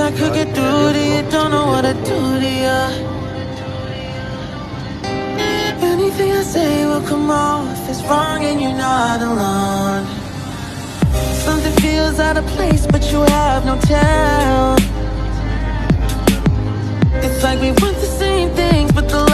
I could get through to you, don't know what to do to you. Anything I say will come off as wrong and you're not alone. Something feels out of place but you have no tell. It's like we want the same things but the